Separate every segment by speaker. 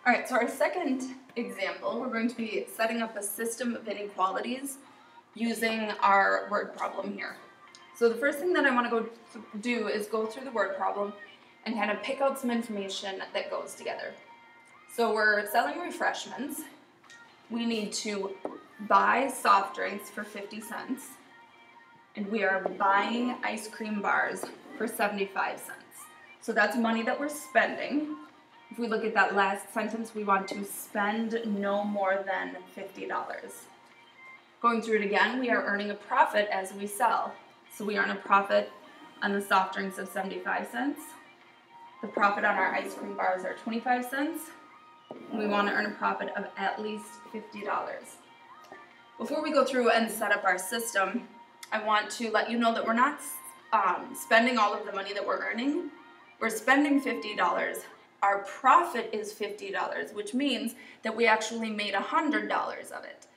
Speaker 1: All right, so our second example, we're going to be setting up a system of inequalities using our word problem here. So the first thing that I want to do is go through the word problem and kind of pick out some information that goes together. So we're selling refreshments. We need to buy soft drinks for 50 cents. And we are buying ice cream bars for 75 cents. So that's money that we're spending. If we look at that last sentence, we want to spend no more than $50. Going through it again, we are earning a profit as we sell. So we earn a profit on the soft drinks of 75 cents. The profit on our ice cream bars are 25 cents. And we want to earn a profit of at least $50. Before we go through and set up our system, I want to let you know that we're not spending all of the money that we're earning. We're spending $50. Our profit is $50, which means that we actually made $100 of it.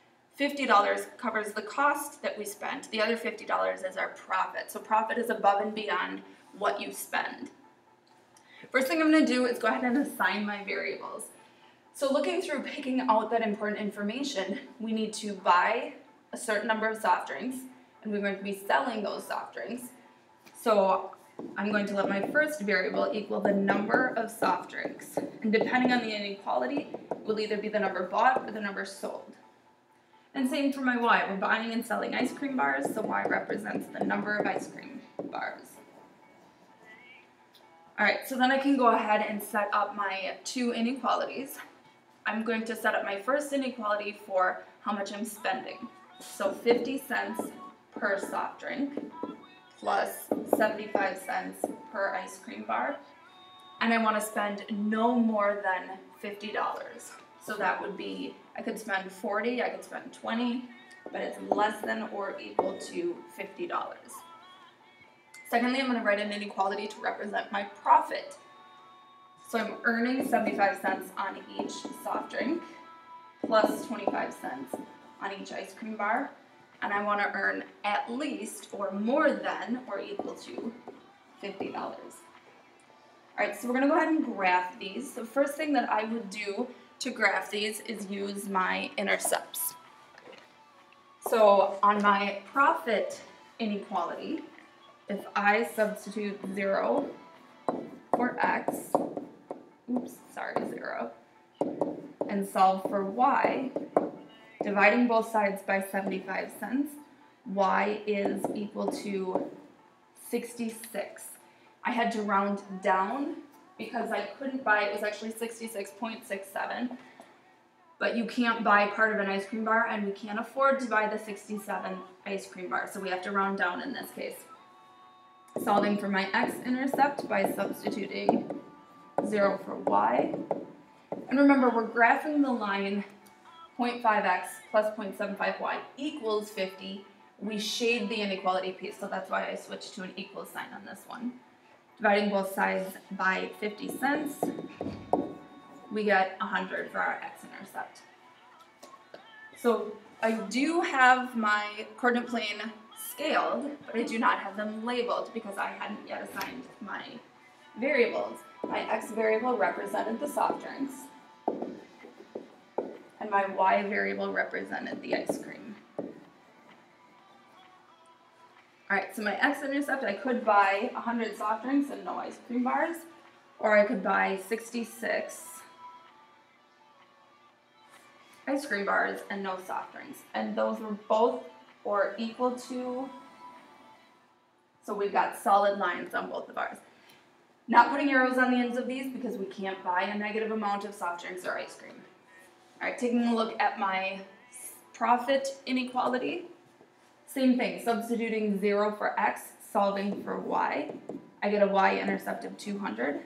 Speaker 1: $50 covers the cost that we spent. The other $50 is our profit. So profit is above and beyond what you spend. First thing I'm going to do is go ahead and assign my variables. So looking through picking out that important information, we need to buy a certain number of soft drinks, and we're going to be selling those soft drinks. So I'm going to let my first variable equal the number of soft drinks. And depending on the inequality, it will either be the number bought or the number sold. And same for my y. We're buying and selling ice cream bars, so y represents the number of ice cream bars. All right, so then I can go ahead and set up my two inequalities. I'm going to set up my first inequality for how much I'm spending. So 50 cents per soft drink plus 75 cents per ice cream bar. And I want to spend no more than $50. So that would be, I could spend 40, I could spend 20, but it's less than or equal to $50. Secondly, I'm going to write an inequality to represent my profit. So I'm earning 75 cents on each soft drink plus 25 cents on each ice cream bar. And I want to earn at least or more than or equal to $50. All right, so we're going to go ahead and graph these. The first thing that I would do to graph these is use my intercepts. So on my profit inequality, if I substitute 0 for x, 0, and solve for y, dividing both sides by 75 cents, y is equal to 66. I had to round down because I couldn't buy, it was actually 66.67, but you can't buy part of an ice cream bar, and we can't afford to buy the 67 ice cream bar, so we have to round down in this case. Solving for my x-intercept by substituting 0 for y. And remember, we're graphing the line 0.5x plus 0.75y equals 50. We shade the inequality piece, so that's why I switched to an equal sign on this one. Dividing both sides by 50 cents, we get 100 for our x-intercept. So I do have my coordinate plane scaled, but I do not have them labeled because I hadn't yet assigned my variables. My x variable represented the soft drinks, and my y variable represented the ice cream. Alright, so my x-intercept, I could buy 100 soft drinks and no ice cream bars, or I could buy 66 ice cream bars and no soft drinks. And those were both or equal to, so we've got solid lines on both the bars. Not putting arrows on the ends of these because we can't buy a negative amount of soft drinks or ice cream. All right, taking a look at my profit inequality. Same thing, substituting 0 for x, solving for y. I get a y-intercept of 200.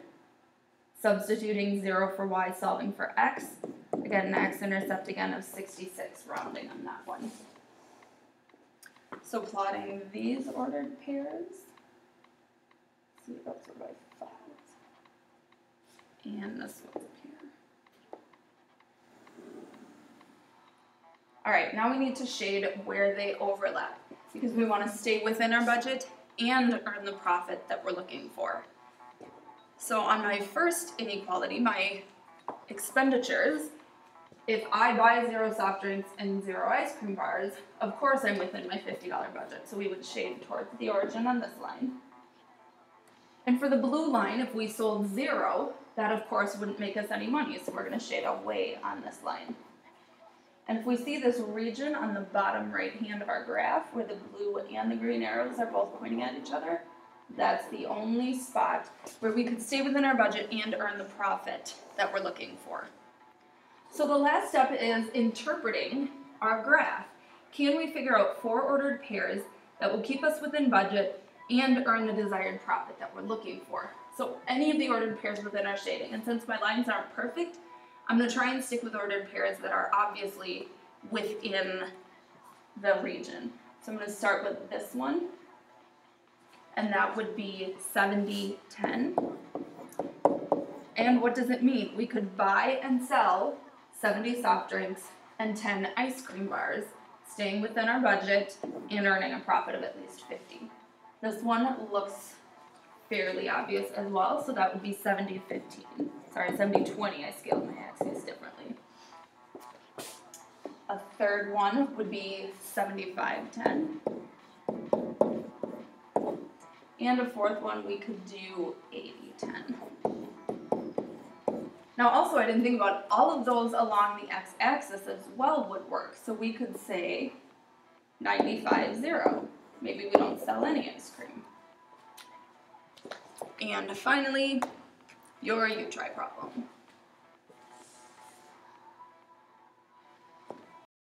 Speaker 1: Substituting 0 for y, solving for x. I get an x-intercept again of 66, rounding on that one. So plotting these ordered pairs. See, that's what I thought. And this one's up here. All right, now we need to shade where they overlap because we want to stay within our budget and earn the profit that we're looking for. So on my first inequality, my expenditures, if I buy 0 soft drinks and 0 ice cream bars, of course I'm within my $50 budget, so we would shade towards the origin on this line. And for the blue line, if we sold 0, that of course wouldn't make us any money, so we're going to shade away on this line. And if we see this region on the bottom right hand of our graph, where the blue and the green arrows are both pointing at each other, that's the only spot where we could stay within our budget and earn the profit that we're looking for. So the last step is interpreting our graph. Can we figure out 4 ordered pairs that will keep us within budget and earn the desired profit that we're looking for? So any of the ordered pairs within our shading. And since my lines aren't perfect, I'm going to try and stick with ordered pairs that are obviously within the region. So I'm going to start with this one, and that would be 70-10. And what does it mean? We could buy and sell 70 soft drinks and 10 ice cream bars, staying within our budget and earning a profit of at least 50. This one looks fairly obvious as well, so that would be 70-15. Sorry, 70-20, I scaled my axes differently. A third one would be 75-10. And a fourth one, we could do 80-10. Now also, I didn't think about all of those along the x-axis as well would work. So we could say 95-0. Maybe we don't sell any ice cream. And finally, your U-try problem.